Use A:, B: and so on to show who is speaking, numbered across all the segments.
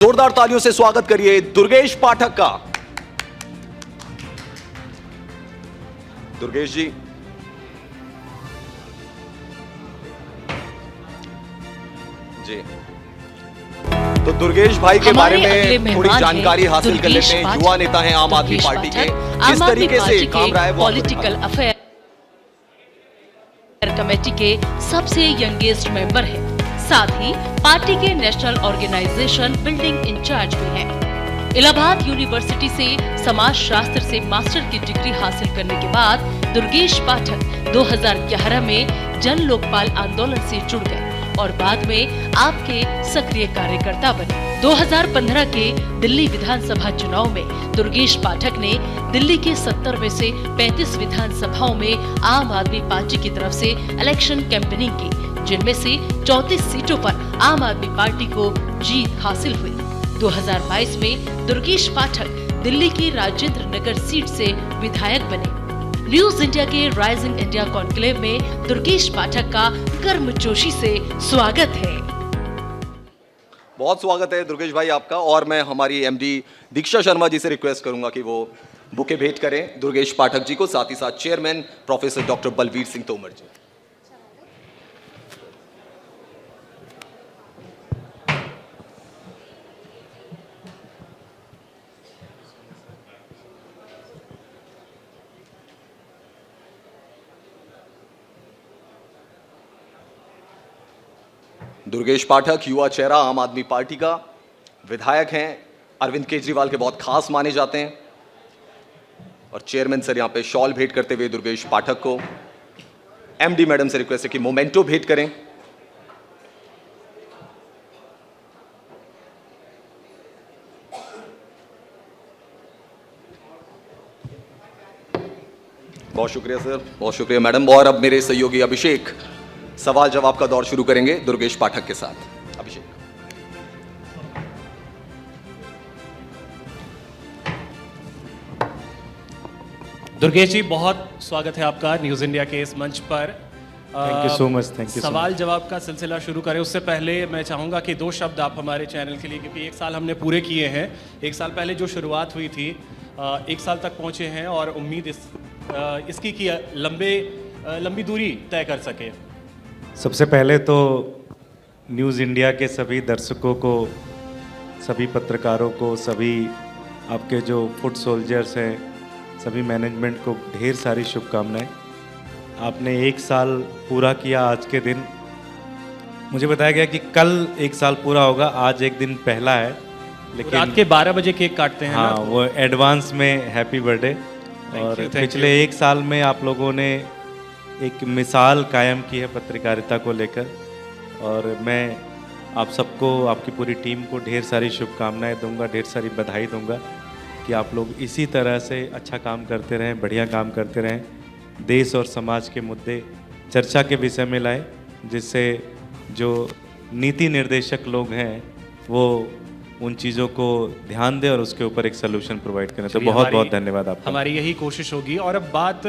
A: जोरदार तालियों से स्वागत करिए दुर्गेश पाठक का। दुर्गेश जी, जी तो दुर्गेश भाई के बारे में थोड़ी जानकारी हासिल कर लेते हैं। युवा नेता हैं आम आदमी पार्टी के, किस तरीके से काम रहा है वो
B: पॉलिटिकल अफेयर कमेटी के सबसे यंगेस्ट मेंबर हैं। साथ ही पार्टी के नेशनल ऑर्गेनाइजेशन बिल्डिंग इंचार्ज भी हैं। इलाहाबाद यूनिवर्सिटी से समाज शास्त्र से मास्टर की डिग्री हासिल करने के बाद दुर्गेश पाठक 2011 में जन लोकपाल आंदोलन से जुड़ गए और बाद में आपके सक्रिय कार्यकर्ता बने। 2015 के दिल्ली विधानसभा चुनाव में दुर्गेश पाठक ने दिल्ली के 70 में से 35 विधानसभाओं में आम आदमी पार्टी की तरफ से इलेक्शन कैंपेनिंग की, जिनमें से 34 सीटों पर आम आदमी पार्टी को जीत हासिल हुई। 2022 में दुर्गेश पाठक दिल्ली की राजेंद्र नगर सीट से विधायक बने। न्यूज इंडिया के राइजिंग इंडिया कॉन्क्लेव में दुर्गेश पाठक का गर्मजोशी से स्वागत है।
A: बहुत स्वागत है दुर्गेश भाई आपका। और मैं हमारी एमडी दीक्षा शर्मा जी से रिक्वेस्ट करूंगा कि वो बुके भेंट करें दुर्गेश पाठक जी को, साथ ही साथ chairman professor doctor Balveer Singh Tomar ji. Durgesh Pathak युवा चेहरा आम आदमी पार्टी का, विधायक हैं, अरविंद केजरीवाल के बहुत खास माने जाते हैं। और चेयरमैन सर यहां पे शॉल भेंट करते हुए दुर्गेश पाठक को एमडी मैडम से रिक्वेस्ट है कि मोमेंटो भेंट करें। बहुत शुक्रिया सर, बहुत शुक्रिया मैडम। और अब मेरे सहयोगी अभिषेक सवाल जवाब का दौर शुरू करेंगे दुर्गेश पाठक के साथ। अभिषेक,
C: दुर्गेश जी, बहुत स्वागत है आपका न्यूज इंडिया के इस मंच पर।
D: Thank you so much. Thank you.
C: सवाल जवाब का सिलसिला शुरू करें उससे पहले मैं चाहूँगा कि 2 शब्द आप हमारे चैनल के लिए, क्योंकि 1 साल हमने पूरे किए हैं। 1 साल पहले जो शुरुआत हुई थी 1 साल तक पहुँचे हैं और उम्मीद इसकी कि लंबी दूरी तय कर सके।
D: सबसे पहले तो न्यूज़ इंडिया के सभी दर्शकों को, सभी पत्रकारों को, सभी आपके जो फुट सोल्जर्स हैं, सभी मैनेजमेंट को ढेर सारी शुभकामनाएं। आपने 1 साल पूरा किया आज के दिन। मुझे बताया गया कि कल 1 साल पूरा होगा, आज एक दिन पहला है, लेकिन
C: रात के 12 बजे केक काटते हैं।
D: हाँ, वो एडवांस में हैप्पी बर्थडे। और पिछले 1 साल में आप लोगों ने एक मिसाल कायम की है पत्रकारिता को लेकर, और मैं आप सबको, आपकी पूरी टीम को ढेर सारी शुभकामनाएं दूंगा, ढेर सारी बधाई दूंगा कि आप लोग इसी तरह से अच्छा काम करते रहें, बढ़िया काम करते रहें, देश और समाज के मुद्दे चर्चा के विषय में लाएं, जिससे जो नीति निर्देशक लोग हैं वो उन चीज़ों को ध्यान दें और उसके ऊपर एक सोल्यूशन प्रोवाइड करें। तो बहुत बहुत धन्यवाद आपका।
C: हमारी यही कोशिश होगी। और अब बात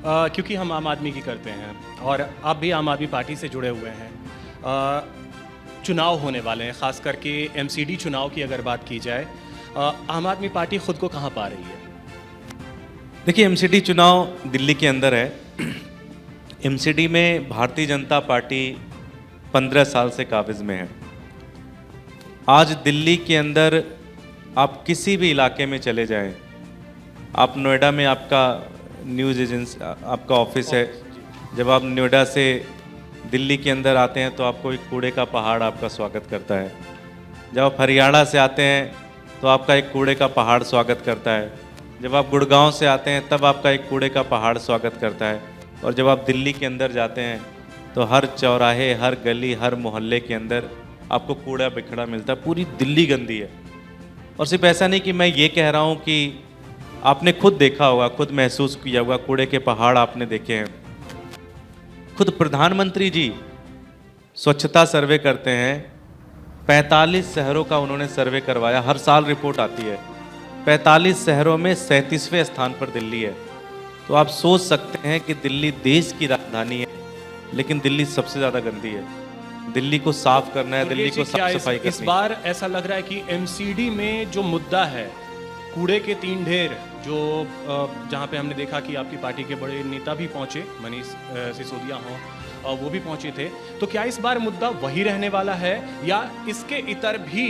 C: क्योंकि हम आम आदमी की करते हैं और आप भी आम आदमी पार्टी से जुड़े हुए हैं, चुनाव होने वाले हैं, ख़ास करके एमसीडी चुनाव की अगर बात की जाए, आम आदमी पार्टी खुद को कहाँ पा रही है?
D: देखिए, एमसीडी चुनाव दिल्ली के अंदर है। एमसीडी में भारतीय जनता पार्टी 15 साल से काबिज में है। आज दिल्ली के अंदर आप किसी भी इलाके में चले जाएं, आप नोएडा में आपका न्यूज़ एजेंसी, आपका ऑफिस है, जब आप नोएडा से दिल्ली के अंदर आते हैं तो आपको एक कूड़े का पहाड़ आपका स्वागत करता है। जब आप हरियाणा से आते हैं तो आपका एक कूड़े का पहाड़ स्वागत करता है। जब आप गुड़गांव से आते हैं तब आपका एक कूड़े का पहाड़ स्वागत करता है। और जब आप दिल्ली के अंदर जाते हैं तो हर चौराहे, हर गली, हर मोहल्ले के अंदर आपको कूड़ा बिखरा मिलता है। पूरी दिल्ली गंदी है। और सिर्फ ऐसा नहीं कि मैं ये कह रहा हूँ, कि आपने खुद देखा होगा, खुद महसूस किया होगा, कूड़े के पहाड़ आपने देखे हैं। खुद प्रधानमंत्री जी स्वच्छता सर्वे करते हैं। 45 शहरों का उन्होंने सर्वे करवाया, हर साल रिपोर्ट आती है। 45 शहरों में 37वें स्थान पर दिल्ली है। तो आप सोच सकते हैं कि दिल्ली देश की राजधानी है, लेकिन दिल्ली सबसे ज़्यादा गंदी है। दिल्ली को साफ करना है, दिल्ली को
C: क्या
D: साफ सफाई
C: इस
D: करनी है।
C: बार ऐसा लग रहा है कि एमसीडी में जो मुद्दा है, कूड़े के 3 ढेर, जो जहाँ पे हमने देखा कि आपकी पार्टी के बड़े नेता भी पहुंचे, मनीष सिसोदिया हों, वो भी पहुंचे थे, तो क्या इस बार मुद्दा वही रहने वाला है या इसके इतर भी,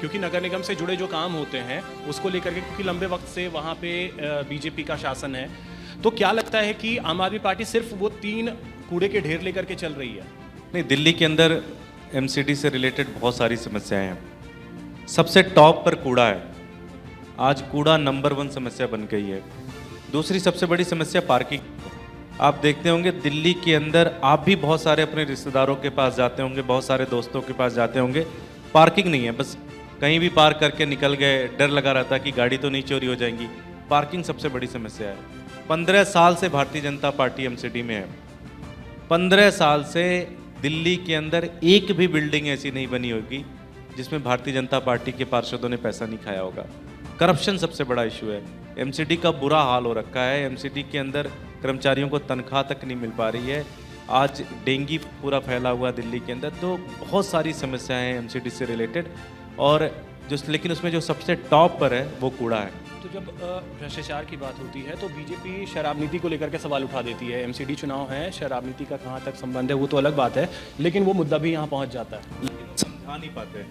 C: क्योंकि नगर निगम से जुड़े जो काम होते हैं उसको लेकर के, क्योंकि लंबे वक्त से वहाँ पे बीजेपी का शासन है, तो क्या लगता है कि आम आदमी पार्टी सिर्फ वो 3 कूड़े के ढेर लेकर के चल रही है?
D: नहीं, दिल्ली के अंदर एमसीडी से रिलेटेड बहुत सारी समस्याएं हैं। सबसे टॉप पर कूड़ा है। आज कूड़ा नंबर 1 समस्या बन गई है। दूसरी सबसे बड़ी समस्या पार्किंग। आप देखते होंगे दिल्ली के अंदर, आप भी बहुत सारे अपने रिश्तेदारों के पास जाते होंगे, बहुत सारे दोस्तों के पास जाते होंगे, पार्किंग नहीं है, बस कहीं भी पार्क करके निकल गए, डर लगा रहता कि गाड़ी तो नहीं चोरी हो जाएंगी। पार्किंग सबसे बड़ी समस्या है। 15 साल से भारतीय जनता पार्टी एमसीडी में है। 15 साल से दिल्ली के अंदर एक भी बिल्डिंग ऐसी नहीं बनी होगी जिसमें भारतीय जनता पार्टी के पार्षदों ने पैसा नहीं खाया होगा। करप्शन सबसे बड़ा इशू है। एमसीडी का बुरा हाल हो रखा है। एमसीडी के अंदर कर्मचारियों को तनख्वाह तक नहीं मिल पा रही है। आज डेंगू पूरा फैला हुआ दिल्ली के अंदर, तो बहुत सारी समस्याएं हैं एमसीडी से रिलेटेड। और लेकिन उसमें जो सबसे टॉप पर है वो कूड़ा है।
C: तो जब भ्रष्टाचार की बात होती है तो बीजेपी शराब नीति को लेकर के सवाल उठा देती है। एमसीडी चुनाव है, शराब नीति का कहाँ तक संबंध है वो तो अलग बात है, लेकिन वो मुद्दा भी यहाँ पहुँच जाता है।
D: लेकिन समझा नहीं पाते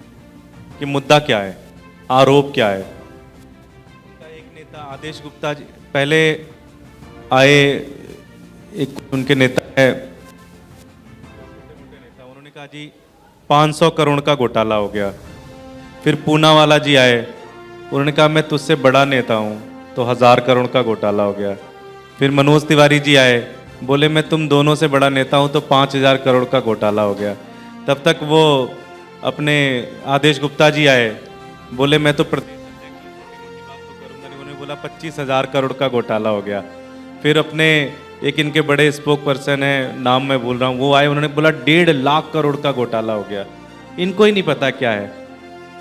D: कि मुद्दा क्या है, आरोप क्या है। उनका एक नेता आदेश गुप्ता जी पहले आए, एक उनके नेता है, छोटे-मोटे नेता, उन्होंने कहा जी 500 करोड़ का घोटाला हो गया। फिर पूनावाला जी आए, उन्होंने कहा मैं तुझसे बड़ा नेता हूँ, तो 1000 करोड़ का घोटाला हो गया। फिर मनोज तिवारी जी आए, बोले मैं तुम दोनों से बड़ा नेता हूँ, तो 5000 करोड़ का घोटाला हो गया। तब तक वो अपने आदेश गुप्ता जी आए, बोले मैं तो प्रदेश अध्यक्ष हूँ, छोटी-मोटी बात तो करूँगा नहीं। उन्होंने बोला 25,000 करोड़ का घोटाला हो गया। फिर अपने एक इनके बड़े स्पोक पर्सन है, नाम मैं बोल रहा हूँ, वो आए, उन्होंने बोला 1.5 लाख करोड़ का घोटाला हो गया। इनको ही नहीं पता क्या है,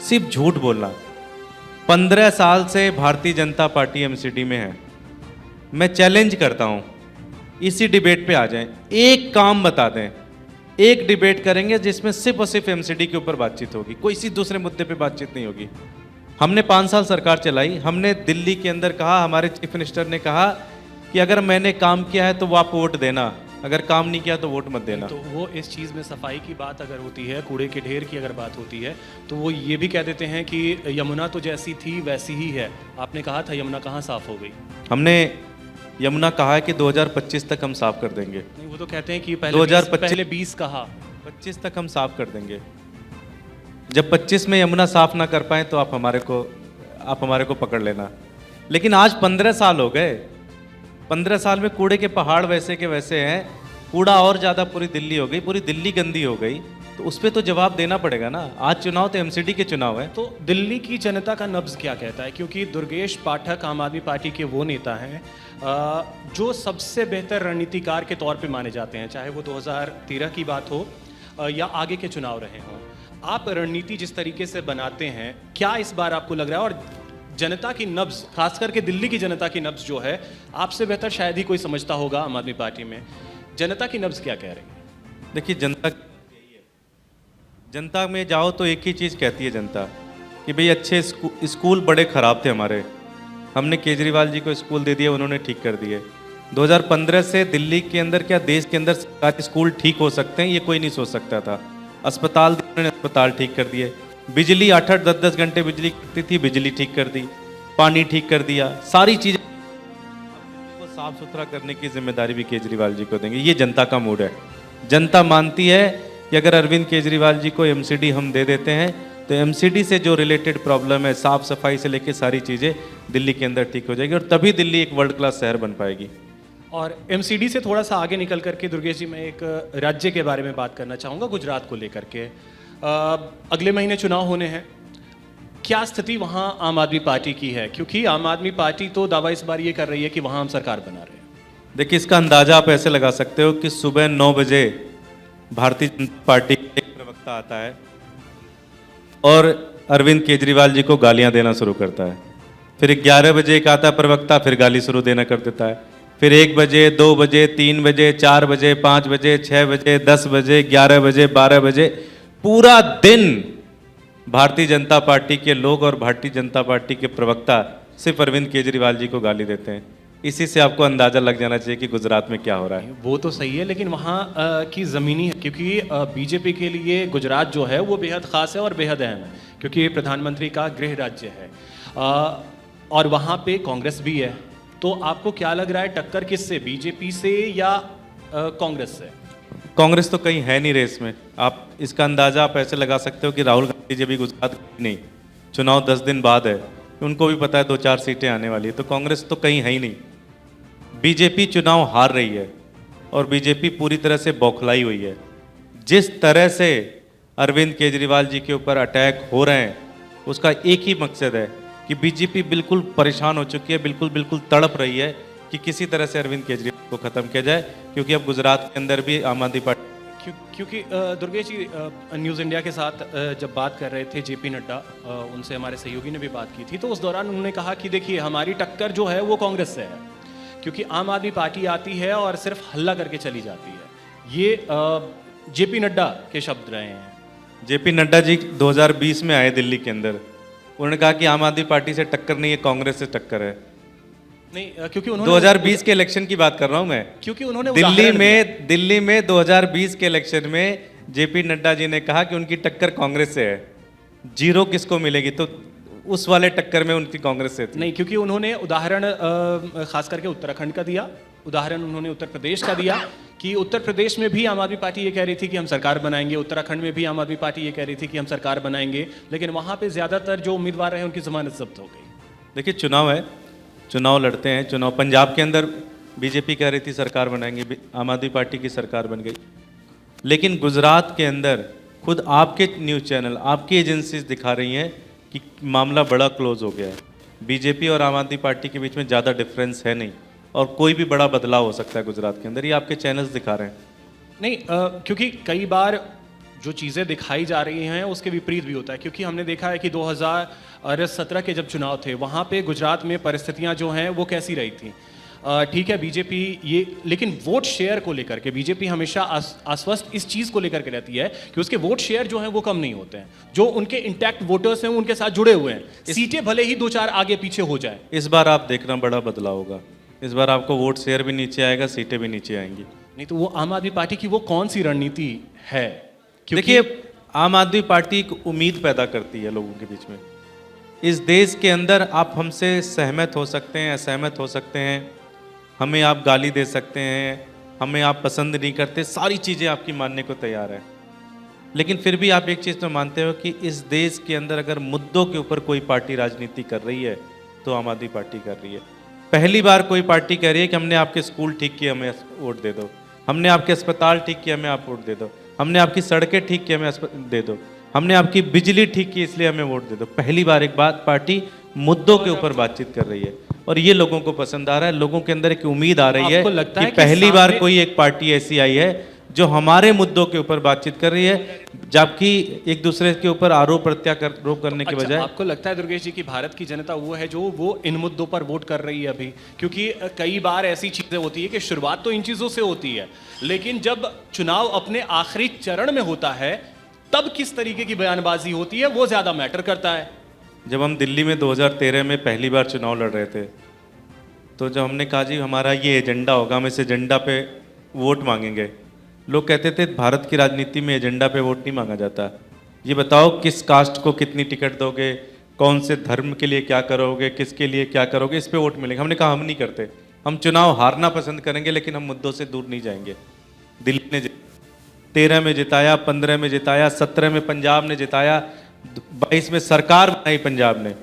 D: सिर्फ झूठ बोलना। 15 साल से भारतीय जनता पार्टी एमसीडी में है। मैं चैलेंज करता हूं, इसी डिबेट पे आ जाएं, एक काम बता दें, एक डिबेट करेंगे जिसमें सिर्फ और सिर्फ एमसीडी के ऊपर बातचीत होगी, कोई किसी दूसरे मुद्दे पे बातचीत नहीं होगी। हमने 5 साल सरकार चलाई, हमने दिल्ली के अंदर कहा, हमारे चीफ मिनिस्टर ने कहा कि अगर मैंने काम किया है तो वो आप वोट देना, अगर काम नहीं किया तो वोट मत देना।
C: तो वो इस चीज़ में सफाई की बात अगर होती है, कूड़े के ढेर की अगर बात होती है, तो वो ये भी कह देते हैं कि यमुना तो जैसी थी वैसी ही है। आपने कहा था यमुना कहाँ साफ हो गई?
D: हमने यमुना कहा है कि 2025 तक हम साफ कर देंगे।
C: नहीं, वो तो कहते हैं कि पहले 20 कहा,
D: 25 तक हम साफ कर देंगे। जब 25 में यमुना साफ ना कर पाए तो आप हमारे को पकड़ लेना। लेकिन आज 15 साल हो गए, 15 साल में कूड़े के पहाड़ वैसे के वैसे हैं। कूड़ा और ज़्यादा पूरी दिल्ली हो गई, पूरी दिल्ली गंदी हो गई, तो उस पर तो जवाब देना पड़ेगा ना। आज चुनाव तो एमसीडी के चुनाव है।
C: तो दिल्ली की जनता का नब्ज क्या कहता है? क्योंकि दुर्गेश पाठक आम आदमी पार्टी के वो नेता हैं जो सबसे बेहतर रणनीतिकार के तौर पे माने जाते हैं, चाहे वो 2013 की बात हो या आगे के चुनाव रहे हों। आप रणनीति जिस तरीके से बनाते हैं, क्या इस बार आपको लग रहा है, और जनता की नब्ज, खास करके दिल्ली की जनता की नब्ज जो है, आपसे बेहतर शायद ही कोई समझता होगा आम आदमी पार्टी में, जनता की नब्ज क्या कह रही है?
D: देखिए, जनता यही है, जनता में जाओ तो एक ही चीज़ कहती है जनता कि भाई अच्छे स्कूल बड़े ख़राब थे हमारे, हमने केजरीवाल जी को स्कूल दे दिए, उन्होंने ठीक कर दिए। 2015 से दिल्ली के अंदर, क्या देश के अंदर सरकारी स्कूल ठीक हो सकते हैं, ये कोई नहीं सोच सकता था। अस्पताल दिए, उन्होंने अस्पताल ठीक कर दिए। बिजली 8-8 10-10 घंटे बिजली कटती थी, बिजली ठीक कर दी। पानी ठीक कर दिया। सारी चीज़ें को साफ सुथरा करने की जिम्मेदारी भी केजरीवाल जी को देंगे। ये जनता का मूड है। जनता मानती है कि अगर अरविंद केजरीवाल जी को एमसीडी हम दे देते हैं तो एमसीडी से जो रिलेटेड प्रॉब्लम है, साफ सफाई से लेकर सारी चीज़ें दिल्ली के अंदर ठीक हो जाएगी, और तभी दिल्ली एक वर्ल्ड क्लास शहर बन पाएगी।
C: और एमसीडी से थोड़ा सा आगे निकल करके दुर्गेश जी, मैं एक राज्य के बारे में बात करना चाहूँगा, गुजरात को लेकर के। अगले महीने चुनाव होने हैं, क्या स्थिति वहाँ आम आदमी पार्टी की है? क्योंकि आम आदमी पार्टी तो दावा इस बार ये कर रही है कि वहाँ हम सरकार बना रहे हैं।
D: देखिए, इसका अंदाजा आप ऐसे लगा सकते हो कि सुबह 9 बजे भारतीय जनता पार्टी का एक प्रवक्ता आता है और अरविंद केजरीवाल जी को गालियां देना शुरू करता है। फिर 11 बजे एक आता प्रवक्ता, फिर गाली शुरू देना कर देता है। फिर 1 बजे, 2 बजे, 3 बजे, 4 बजे, 5 बजे, 6 बजे, 10 बजे, 11 बजे, 12 बजे, पूरा दिन भारतीय जनता पार्टी के लोग और भारतीय जनता पार्टी के प्रवक्ता सिर्फ अरविंद केजरीवाल जी को गाली देते हैं। इसी से आपको अंदाजा लग जाना चाहिए कि गुजरात में क्या हो रहा है।
C: वो तो सही है, लेकिन वहाँ की ज़मीनी, क्योंकि बीजेपी के लिए गुजरात जो है वो बेहद ख़ास है और बेहद अहम है, क्योंकि ये प्रधानमंत्री का गृह राज्य है और वहाँ पे कांग्रेस भी है। तो आपको क्या लग रहा है, टक्कर किससे, बीजेपी से या कांग्रेस से?
D: कांग्रेस तो कहीं है नहीं रेस में। आप इसका अंदाजा आप ऐसे लगा सकते हो कि राहुल गांधी जी भी गुजरात नहीं, चुनाव 10 दिन बाद है, उनको भी पता है 2-4 सीटें आने वाली है, तो कांग्रेस तो कहीं है ही नहीं। बीजेपी चुनाव हार रही है और बीजेपी पूरी तरह से बौखलाई हुई है। जिस तरह से अरविंद केजरीवाल जी के ऊपर अटैक हो रहे हैं, उसका एक ही मकसद है कि बीजेपी बिल्कुल परेशान हो चुकी है, बिल्कुल तड़प रही है कि किसी तरह से अरविंद केजरीवाल को ख़त्म किया जाए, क्योंकि अब गुजरात के अंदर भी आम आदमी पार्टी,
C: क्योंकि दुर्गेश जी न्यूज़ इंडिया के साथ जब बात कर रहे थे जेपी नड्डा, उनसे हमारे सहयोगी ने भी बात की थी, तो उस दौरान उन्होंने कहा कि देखिए हमारी टक्कर जो है वो कांग्रेस से है, क्योंकि आम आदमी पार्टी आती है और सिर्फ हल्ला करके चली जाती है। ये जेपी नड्डा के शब्द रहे हैं।
D: जेपी नड्डा जी 2020 में आए दिल्ली के अंदर, उन्होंने कहा कि आम आदमी पार्टी से टक्कर नहीं है, कांग्रेस से टक्कर है।
C: नहीं, क्योंकि उन्होंने
D: 2020 के इलेक्शन की बात कर रहा हूं मैं,
C: क्योंकि उन्होंने
D: दिल्ली में 2020 के इलेक्शन में जेपी नड्डा जी ने कहा कि उनकी टक्कर कांग्रेस से है। 0 किसको मिलेगी, तो उस वाले टक्कर में उनकी कांग्रेस से थी।
C: नहीं, क्योंकि उन्होंने उदाहरण खास करके उत्तराखंड का दिया, उदाहरण उन्होंने उत्तर प्रदेश का दिया कि उत्तर प्रदेश में भी आम आदमी पार्टी ये कह रही थी कि हम सरकार बनाएंगे, उत्तराखंड में भी आम आदमी पार्टी ये कह रही थी कि हम सरकार बनाएंगे, लेकिन वहाँ पे ज़्यादातर जो उम्मीदवार रहे उनकी जमानत जब्त हो गई।
D: देखिए चुनाव है, चुनाव लड़ते हैं। चुनाव पंजाब के अंदर बीजेपी कह रही थी सरकार बनाएंगे, आम आदमी पार्टी की सरकार बन गई, लेकिन गुजरात के अंदर खुद आपके न्यूज़ चैनल, आपकी एजेंसीज दिखा रही हैं कि मामला बड़ा क्लोज हो गया है। बीजेपी और आम आदमी पार्टी के बीच में ज़्यादा डिफरेंस है नहीं और कोई भी बड़ा बदलाव हो सकता है गुजरात के अंदर, ये आपके चैनल्स दिखा रहे हैं।
C: नहीं, क्योंकि कई बार जो चीज़ें दिखाई जा रही हैं उसके विपरीत भी होता है, क्योंकि हमने देखा है कि 2017 के जब चुनाव थे वहाँ पे गुजरात में परिस्थितियाँ जो हैं वो कैसी रही थी। ठीक है बीजेपी ये, लेकिन वोट शेयर को लेकर के बीजेपी हमेशा आश्वस्त इस चीज़ को लेकर के रहती है कि उसके वोट शेयर जो हैं वो कम नहीं होते हैं, जो उनके इंटैक्ट वोटर्स हैं उनके साथ जुड़े हुए हैं, सीटें भले ही 2-4 आगे पीछे हो जाए।
D: इस बार आप देखना बड़ा बदलाव होगा, इस बार आपको वोट शेयर भी नीचे आएगा, सीटें भी नीचे आएंगी।
C: नहीं तो वो आम आदमी पार्टी की वो कौन सी रणनीति है?
D: देखिए आम आदमी पार्टी एक उम्मीद पैदा करती है लोगों के बीच में। इस देश के अंदर आप हमसे सहमत हो सकते हैं, असहमत हो सकते हैं, हमें आप गाली दे सकते हैं, हमें आप पसंद नहीं करते, सारी चीज़ें आपकी मानने को तैयार है, लेकिन फिर भी आप एक चीज़ तो मानते हो कि इस देश के अंदर अगर मुद्दों के ऊपर कोई पार्टी राजनीति कर रही है तो आम आदमी पार्टी कर रही है। पहली बार कोई पार्टी कह रही है कि हमने आपके स्कूल ठीक किए, हमें वोट दे दो, हमने आपके अस्पताल ठीक किए, हमें आप वोट दे दो, हमने आपकी सड़कें ठीक की, हमें दे दो, हमने आपकी बिजली ठीक की इसलिए हमें वोट दे दो। पहली बार एक बात पार्टी मुद्दों के ऊपर बातचीत कर रही है और ये लोगों को पसंद आ रहा है। लोगों के अंदर एक उम्मीद आ रही है कि पहली बार कोई एक पार्टी ऐसी आई है जो हमारे मुद्दों के ऊपर बातचीत कर रही है, जबकि एक दूसरे के ऊपर आरोप प्रत्यारोप करने के बजाय।
C: आपको लगता है दुर्गेश जी कि भारत की जनता वो है जो वो इन मुद्दों पर वोट कर रही है अभी? क्योंकि कई बार ऐसी चीजें होती है कि शुरुआत तो इन चीजों से होती है, लेकिन जब चुनाव अपने आखिरी चरण में होता है तब किस तरीके की बयानबाजी होती है वो ज्यादा मैटर करता है।
D: जब हम दिल्ली में 2013 में पहली बार चुनाव लड़ रहे थे, तो जब हमने कहा जी हमारा ये एजेंडा होगा, हम इस एजेंडा पे वोट मांगेंगे, लोग कहते थे भारत की राजनीति में एजेंडा पे वोट नहीं मांगा जाता, ये बताओ किस कास्ट को कितनी टिकट दोगे, कौन से धर्म के लिए क्या करोगे, किसके लिए क्या करोगे, इस पे वोट मिलेगा। हमने कहा हम नहीं करते, हम चुनाव हारना पसंद करेंगे लेकिन हम मुद्दों से दूर नहीं जाएंगे। दिल्ली ने 13 में जिताया, 15 में जिताया, 17 में पंजाब ने जिताया, 22 में सरकार बनाई पंजाब ने।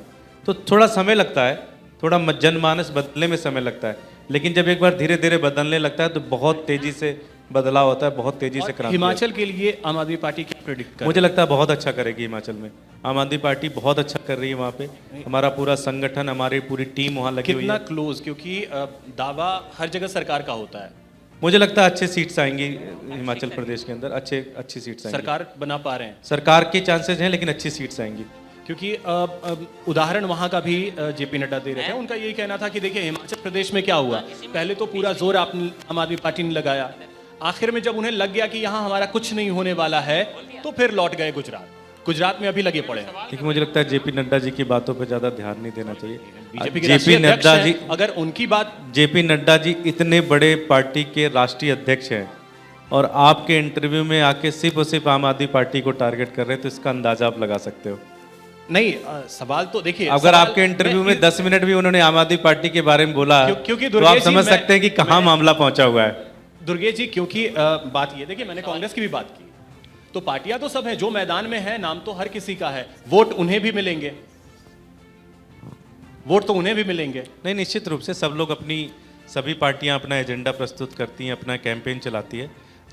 D: तो थोड़ा समय लगता है, थोड़ा जनमानस बदलने में समय लगता है, लेकिन जब एक बार धीरे धीरे बदलने लगता है तो बहुत तेजी से बदलाव होता है, बहुत तेजी से क्रांति।
C: हिमाचल के लिए आम आदमी पार्टी क्या प्रेडिक्ट कर?
D: मुझे लगता है बहुत अच्छा करेगी हिमाचल में। आम आदमी पार्टी बहुत अच्छा कर रही है वहाँ पे, हमारा पूरा संगठन, हमारी पूरी टीम वहाँ लगी हुई है।
C: कितना क्लोज? क्योंकि दावा हर जगह सरकार का होता है।
D: मुझे लगता है अच्छे सीट्स आएंगी हिमाचल प्रदेश के अंदर, अच्छी सीट्स आएंगी।
C: सरकार बना पा रहे हैं?
D: सरकार के चांसेस हैं लेकिन अच्छी सीट्स आएंगी।
C: क्योंकि उदाहरण वहाँ का भी जेपी नड्डा दे रहे थे। उनका यही कहना था कि देखिए हिमाचल प्रदेश में क्या हुआ, पहले तो पूरा जोर आम आदमी पार्टी ने लगाया, आखिर में जब उन्हें लग गया कि यहाँ हमारा कुछ नहीं होने वाला है तो फिर लौट गए गुजरात में अभी लगे पड़े हैं।
D: देखिए मुझे लगता है जेपी नड्डा जी की बातों पे ज़्यादा ध्यान नहीं देना चाहिए।
C: बीजेपी के
D: जेपी
C: राष्ट्रीय अध्यक्ष
D: नड्डा जी,
C: हैं, अगर उनकी बात,
D: जेपी नड्डा जी इतने बड़े पार्टी के राष्ट्रीय अध्यक्ष हैं और आपके इंटरव्यू में आके सिर्फ और सिर्फ आम आदमी पार्टी को टारगेट कर रहे हैं, तो इसका अंदाजा आप लगा सकते हो।
C: नहीं सवाल तो देखिए,
D: अगर आपके इंटरव्यू में 10 मिनट भी उन्होंने आम आदमी पार्टी के बारे में बोला
C: क्योंकि
D: तो आप समझ सकते हैं कि कहाँ मामला पहुंचा हुआ है।
C: दुर्गेश जी, क्योंकि बात ये देखिए, मैंने कांग्रेस की भी बात की, तो पार्टियां तो सब है, जो मैदान में है नाम तो हर किसी का है, वोट उन्हें भी मिलेंगे, वोट तो उन्हें भी मिलेंगे।
D: नहीं, निश्चित रूप से सब लोग अपनी, सभी पार्टियां अपना एजेंडा प्रस्तुत करती हैं, अपना कैंपेन चलाती है,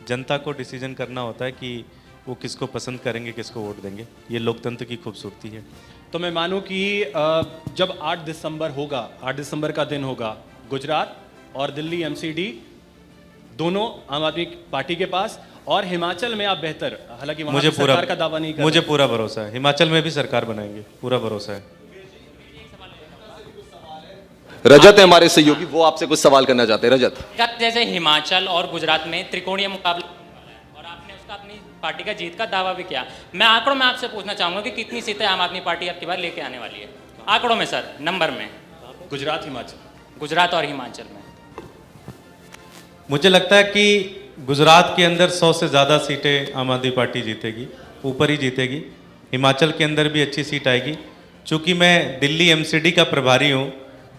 D: जनता को डिसीजन करना होता है कि वो किसको पसंद करेंगे, किसको वोट देंगे। ये लोकतंत्र की खूबसूरती है।
C: तो मैं मानूं कि जब 8 दिसंबर होगा, 8 दिसंबर का दिन होगा, गुजरात और दिल्ली एमसीडी दोनों आम आदमी पार्टी के पास, और हिमाचल में आप बेहतर, हालांकि वहां सरकार का दावा नहीं कर,
D: मुझे पूरा भरोसा है हिमाचल में भी सरकार बनाएंगे, पूरा भरोसा है।
A: रजत है हमारे सहयोगी, वो आपसे कुछ सवाल करना चाहते हैं। रजत,
E: जैसे हिमाचल और गुजरात में त्रिकोणीय मुकाबला और आपने उसका अपनी पार्टी का जीत का दावा भी किया, मैं आंकड़ों में आपसे पूछना चाहूंगा कि कितनी सीटें आम आदमी पार्टी आपकी बार लेके आने वाली है? आंकड़ों में सर, नंबर में।
C: गुजरात हिमाचल,
E: गुजरात और हिमाचल में
D: मुझे लगता है कि गुजरात के अंदर 100 से ज़्यादा सीटें आम आदमी पार्टी जीतेगी, ऊपर ही जीतेगी। हिमाचल के अंदर भी अच्छी सीट आएगी। चूँकि मैं दिल्ली एमसीडी का प्रभारी हूँ,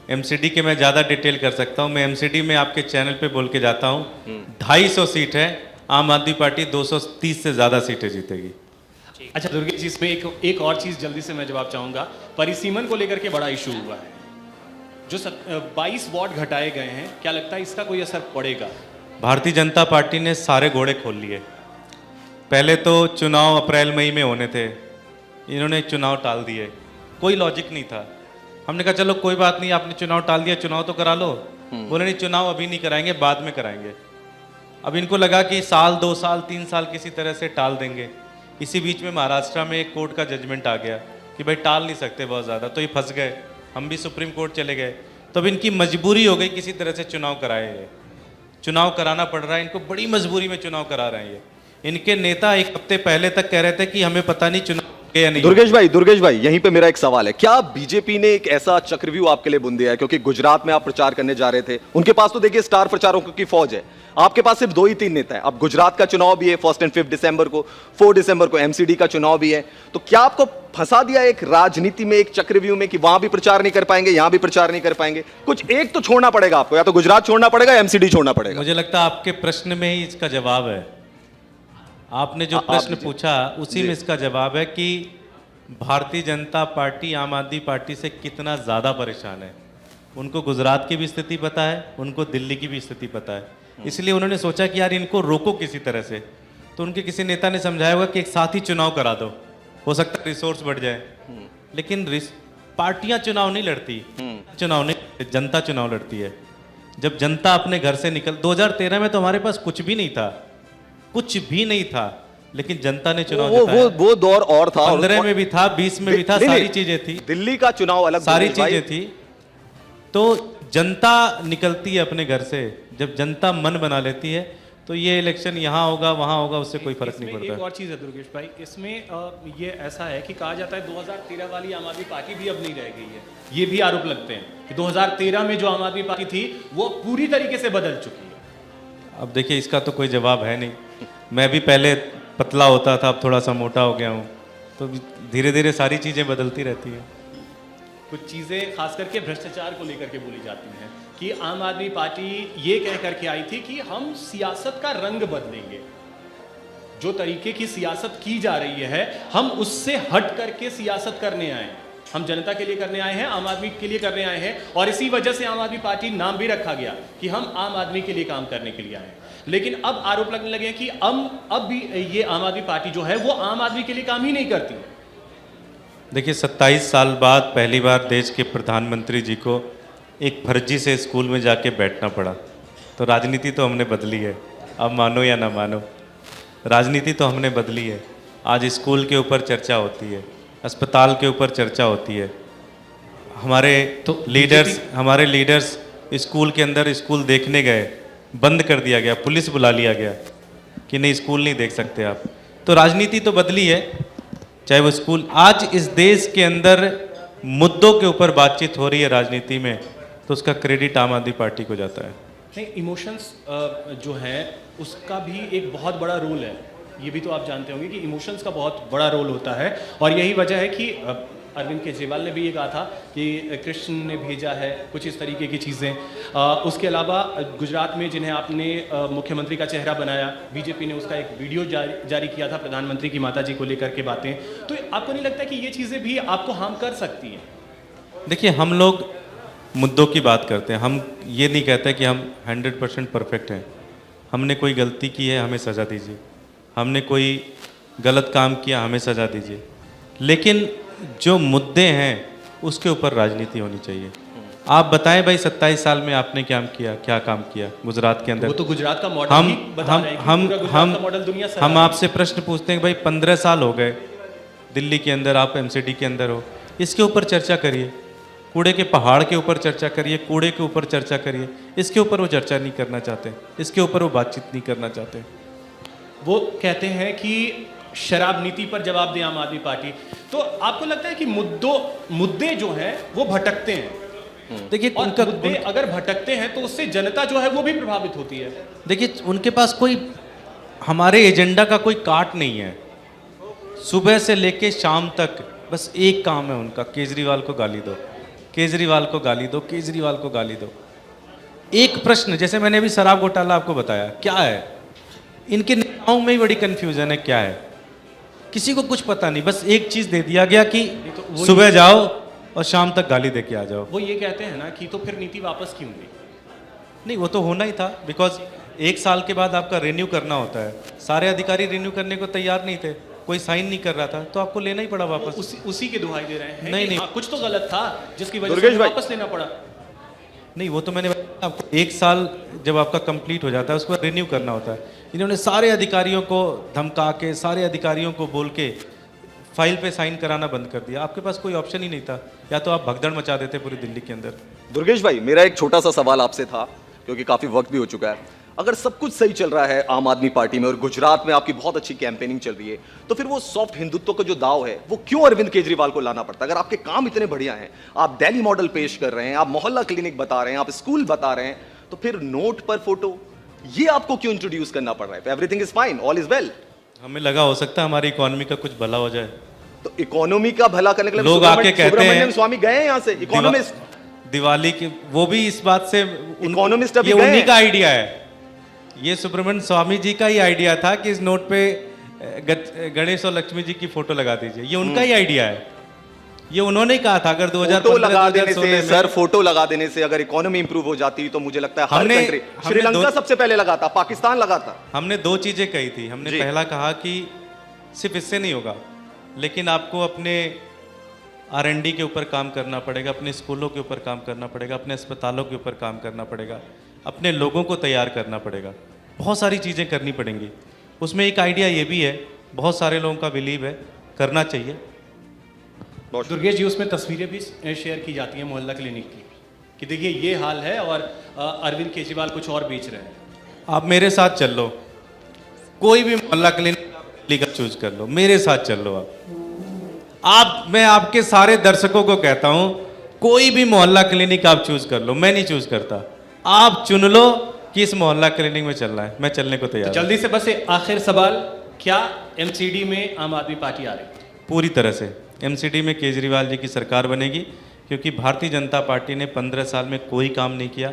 D: एमसीडी के मैं ज़्यादा डिटेल कर सकता हूँ। मैं एमसीडी में आपके चैनल पे बोल के जाता हूँ 250 सीट है, आम आदमी पार्टी 230 से ज़्यादा सीटें जीतेगी।
C: अच्छा दुर्गेश जी, इसमें एक और चीज़ जल्दी से मैं जवाब चाहूँगा। परिसीमन को लेकर के बड़ा इशू हुआ है, जो 22 वार्ड घटाए गए हैं, क्या लगता है इसका कोई असर पड़ेगा?
D: भारतीय जनता पार्टी ने सारे घोड़े खोल लिए। पहले तो चुनाव अप्रैल मई में होने थे, इन्होंने चुनाव टाल दिए, कोई लॉजिक नहीं था। हमने कहा चलो कोई बात नहीं, आपने चुनाव टाल दिया, चुनाव तो करा लो। बोले नहीं, चुनाव अभी नहीं कराएंगे, बाद में कराएंगे। अब इनको लगा कि साल 2 साल 3 साल किसी तरह से टाल देंगे। इसी बीच में महाराष्ट्र में एक कोर्ट का जजमेंट आ गया कि भाई टाल नहीं सकते बहुत ज़्यादा, तो ये फंस गए। हम भी सुप्रीम कोर्ट चले गए, तो अब इनकी मजबूरी हो गई किसी तरह से चुनाव कराए। ये चुनाव कराना पड़ रहा है इनको, बड़ी मजबूरी में चुनाव करा रहे हैं ये। इनके नेता 1 हफ्ते पहले तक कह रहे थे कि हमें पता नहीं चुनाव या नहीं।
A: दुर्गेश भाई यहीं पे मेरा एक सवाल है, क्या बीजेपी ने एक ऐसा चक्रव्यूह आपके लिए बुन दिया है? क्योंकि गुजरात में आप प्रचार करने जा रहे थे, उनके पास तो देखिए स्टार प्रचारकों की फौज है, आपके पास सिर्फ 2 ही 3 नेता है। अब गुजरात का चुनाव भी है 1 और 5 दिसंबर को, 4 दिसंबर को एमसीडी का चुनाव भी है। तो क्या आपको फंसा दिया एक राजनीति में, एक चक्रव्यूह में, कि वहां भी प्रचार नहीं कर पाएंगे, यहां भी प्रचार नहीं कर पाएंगे? कुछ एक तो छोड़ना पड़ेगा आपको, या तो गुजरात छोड़ना पड़ेगा, एमसीडी छोड़ना पड़ेगा।
D: मुझे लगता है आपके प्रश्न में ही इसका जवाब है। आपने जो प्रश्न पूछा उसी में इसका जवाब है कि भारतीय जनता पार्टी आम आदमी पार्टी से कितना ज़्यादा परेशान है। उनको गुजरात की भी स्थिति पता है, उनको दिल्ली की भी स्थिति पता है, इसलिए उन्होंने सोचा कि यार इनको रोको किसी तरह से। तो उनके किसी नेता ने समझाया होगा कि एक साथ ही चुनाव करा दो, हो सकता है रिसोर्स बढ़ जाए। लेकिन पार्टियां चुनाव नहीं लड़ती, चुनाव नहीं, जनता चुनाव लड़ती है। जब जनता अपने घर से निकल, 2013 में तो हमारे पास कुछ भी नहीं था, कुछ भी नहीं था, लेकिन जनता ने चुनाव जिताया।
A: वो दौर और था,
D: 15 में भी था, 20 में भी था, सारी चीजें थी,
A: दिल्ली का चुनाव अलग,
D: सारी चीजें थी। तो जनता निकलती है अपने घर से, जब जनता मन बना लेती है तो ये इलेक्शन यहाँ होगा वहाँ होगा, उससे कोई फर्क नहीं पड़ता।
C: एक और चीज़ है दुर्गेश भाई, इसमें ये ऐसा है कि कहा जाता है 2013 वाली आम आदमी पार्टी भी अब नहीं रह गई है। ये भी आरोप लगते हैं कि 2013 में जो आम आदमी पार्टी थी वो पूरी तरीके से बदल चुकी है।
D: अब देखिए इसका तो कोई जवाब है नहीं। मैं भी पहले पतला होता था, अब थोड़ा सा मोटा हो गया हूँ, तो धीरे धीरे सारी चीज़ें बदलती रहती हैं।
C: कुछ चीज़ें खास करके भ्रष्टाचार को लेकर के बोली जाती हैं कि आम आदमी पार्टी ये कह करके आई थी कि हम सियासत का रंग बदलेंगे, जो तरीके की सियासत की जा रही है हम उससे हट करके सियासत करने आए, हम जनता के लिए करने आए हैं, आम आदमी के लिए करने आए हैं। और इसी वजह से आम आदमी पार्टी नाम भी रखा गया कि हम आम आदमी के लिए काम करने के लिए आए हैं। लेकिन अब आरोप लगने लगे कि अब भी ये आम आदमी पार्टी जो है वो आम आदमी के लिए काम ही नहीं करती।
D: देखिए 27 साल बाद पहली बार देश के प्रधानमंत्री जी को एक फर्जी से स्कूल में जाके बैठना पड़ा। तो राजनीति तो हमने बदली है, अब मानो या ना मानो, राजनीति तो हमने बदली है। आज स्कूल के ऊपर चर्चा होती है, अस्पताल के ऊपर चर्चा होती है, हमारे हमारे लीडर्स स्कूल के अंदर स्कूल देखने गए, बंद कर दिया गया, पुलिस बुला लिया गया कि नहीं स्कूल नहीं देख सकते आप। तो राजनीति तो बदली है, चाहे वो स्कूल। आज इस देश के अंदर मुद्दों के ऊपर बातचीत हो रही है राजनीति में, तो उसका क्रेडिट आम आदमी पार्टी को जाता है।
C: नहीं, इमोशंस जो है उसका भी एक बहुत बड़ा रोल है, ये भी तो आप जानते होंगे कि इमोशंस का बहुत बड़ा रोल होता है। और यही वजह है कि अरविंद केजरीवाल ने भी ये कहा था कि कृष्ण ने भेजा है, कुछ इस तरीके की चीज़ें। उसके अलावा गुजरात में जिन्हें आपने मुख्यमंत्री का चेहरा बनाया, बीजेपी ने उसका एक वीडियो जारी किया था प्रधानमंत्री की माताजी को लेकर के बातें। तो आपको नहीं लगता कि ये चीज़ें भी आपको हार्म कर सकती हैं?
D: देखिए, हम लोग मुद्दों की बात करते हैं, हम ये नहीं कहते कि हम 100% परफेक्ट हैं। हमने कोई गलती की है, हमें सज़ा दीजिए, हमने कोई गलत काम किया, हमें सज़ा दीजिए, लेकिन जो मुद्दे हैं उसके ऊपर राजनीति होनी चाहिए। आप बताएं भाई, 27 साल में आपने क्या काम किया गुजरात के अंदर?
C: वो तो गुजरात का मॉडल ही बता रहे हैं कि पूरा गुजरात का मॉडल दुनिया से
D: हम आपसे प्रश्न पूछते हैं भाई, 15 साल हो गए दिल्ली के अंदर, आप एमसीडी के अंदर हो, इसके ऊपर चर्चा करिए। कूड़े के पहाड़ के ऊपर चर्चा करिए, कूड़े के ऊपर चर्चा करिए। इसके ऊपर वो चर्चा नहीं करना चाहते, इसके ऊपर वो बातचीत नहीं करना चाहते।
C: वो कहते हैं कि शराब नीति पर जवाब दे आम आदमी पार्टी। तो आपको लगता है कि मुद्दे जो हैं वो भटकते हैं? देखिए, उनका मुद्दे अगर भटकते हैं तो उससे जनता जो है वो भी प्रभावित होती है।
D: देखिए, उनके पास कोई हमारे एजेंडा का कोई काट नहीं है। सुबह से लेके शाम तक बस एक काम है उनका, केजरीवाल को गाली दो, केजरीवाल को गाली दो, केजरीवाल को गाली दो। एक प्रश्न, जैसे मैंने अभी शराब घोटाला आपको बताया, क्या है इनके नेताओं में ही बड़ी कंफ्यूजन है, क्या है किसी को कुछ पता नहीं। बस एक चीज दे दिया गया कि तो सुबह जाओ और शाम तक गाली दे के आ जाओ।
C: वो ये कहते हैं ना कि तो फिर नीति वापस क्यों ली?
D: नहीं, वो तो होना ही था, बिकॉज 1 साल के बाद आपका रिन्यू करना होता है। सारे अधिकारी रिन्यू करने को तैयार नहीं थे, कोई साइन नहीं कर रहा था, तो आपको लेना ही पड़ा वापस।
C: उसी के दुहाई दे रहे हैं?
D: नहीं,
C: कुछ तो गलत था जिसकी वजह से वापस लेना पड़ा।
D: नहीं, वो तो मैंने आपको 1 साल जब आपका कंप्लीट हो जाता है उसके बाद रिन्यू करना होता है। इन्होंने सारे अधिकारियों को धमका के, सारे अधिकारियों को बोल के फाइल पे साइन कराना बंद कर दिया। आपके पास कोई ऑप्शन ही नहीं था, या तो आप भगदड़ मचा देते पूरी दिल्ली के अंदर।
A: दुर्गेश भाई, मेरा एक छोटा सा सवाल आपसे था, क्योंकि काफी वक्त भी हो चुका है। अगर सब कुछ सही चल रहा है आम आदमी पार्टी में और गुजरात में आपकी बहुत अच्छी कैंपेनिंग चल रही है, तो फिर वो सॉफ्ट हिंदुत्व का जो दाव है वो क्यों अरविंद केजरीवाल को लाना पड़ता है? अगर आपके काम इतने बढ़िया हैं, आप दिल्ली मॉडल पेश कर रहे हैं, आप मोहल्ला क्लिनिक बता रहे हैं, आप स्कूल बता रहे हैं, तो फिर नोट पर फोटो ये आपको क्यों इंट्रोड्यूस करना पड़ रहा है? Everything is fine, all is well.
D: हमें लगा हो सकता है हमारी इकोनॉमी का कुछ भला हो जाए।
A: तो इकोनॉमी का भला करने के लिए
D: लोग आके कहते हैं
A: स्वामी गए हैं यहाँ से, इकोनॉमिस्ट
D: दिवाली की, वो भी इस बात से
A: इकोनॉमिस्ट अभी
D: ये
A: गए
D: उन्हीं का आइडिया है। ये सुब्रमण्यम स्वामी जी का ही आइडिया था कि इस नोट पे गणेश और लक्ष्मी जी की फोटो लगा दीजिए, ये उनका ही आइडिया है। ये उन्होंने कहा था अगर 2015
A: लगा देने से, सर फोटो लगा देने से अगर इकोनॉमी इंप्रूव हो जाती तो मुझे लगता है हर कंट्री, श्रीलंका सबसे पहले लगा था, पाकिस्तान लगा था।
D: हमने 2 चीजें कही थी। हमने पहला कहा कि सिर्फ इससे नहीं होगा, लेकिन आपको अपने R&D के ऊपर काम करना पड़ेगा, अपने स्कूलों के ऊपर काम करना पड़ेगा, अपने अस्पतालों के ऊपर काम करना पड़ेगा, अपने लोगों को तैयार करना पड़ेगा, बहुत सारी चीज़ें करनी पड़ेंगी। उसमें एक आइडिया ये भी है, बहुत सारे लोगों का बिलीव है, करना चाहिए।
C: दुर्गेश जी, उसमें तस्वीरें भी शेयर की जाती हैं मोहल्ला क्लिनिक की कि देखिए ये हाल है और अरविंद केजरीवाल कुछ और बेच रहे हैं।
D: आप मेरे साथ चल लो, कोई भी मोहल्ला क्लिनिक का चूज कर लो, मेरे साथ चल लो आप। मैं आपके सारे दर्शकों को कहता हूं, कोई भी मोहल्ला क्लिनिक आप चूज कर लो, मैं नहीं चूज करता। आप चुन लो कि इस मोहल्ला क्लिनिक में चलना है, मैं चलने को तैयार।
C: तो जल्दी से बस आखिर सवाल, क्या एमसीडी में आम आदमी पार्टी आ रही है?
D: पूरी तरह से एमसीडी में केजरीवाल जी की सरकार बनेगी, क्योंकि भारतीय जनता पार्टी ने 15 साल में कोई काम नहीं किया।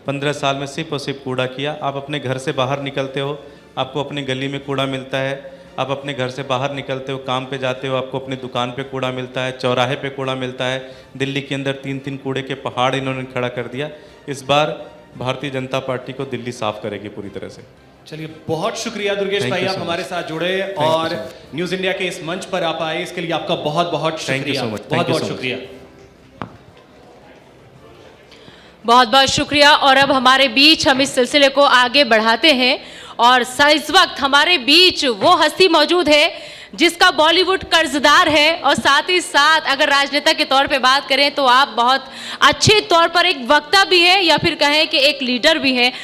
D: 15 साल में सिर्फ और सिर्फ कूड़ा किया। आप अपने घर से बाहर निकलते हो, आपको अपनी गली में कूड़ा मिलता है। आप अपने घर से बाहर निकलते हो, काम पे जाते हो, आपको अपनी दुकान पे कूड़ा मिलता है, चौराहे पे कूड़ा मिलता है। दिल्ली के अंदर 3-3 कूड़े के पहाड़ इन्होंने खड़ा कर दिया। इस बार भारतीय जनता पार्टी को दिल्ली साफ करेगी पूरी तरह से।
C: चलिए, बहुत शुक्रिया दुर्गेश भाई, आप हमारे साथ जुड़े और न्यूज़ इंडिया के इस मंच पर आप आए, इसके लिए आपका बहुत बहुत शुक्रिया। बहुत बहुत शुक्रिया।
B: बहुत बहुत शुक्रिया। और अब हमारे बीच हम इस सिलसिले को आगे बढ़ाते हैं और इस वक्त हमारे बीच वो हस्ती मौजूद है
F: जिसका बॉलीवुड कर्जदार है, और साथ ही साथ अगर राजनेता के तौर पे बात करें तो आप बहुत अच्छे तौर पर एक वक्ता भी है या फिर कहें कि एक लीडर भी है।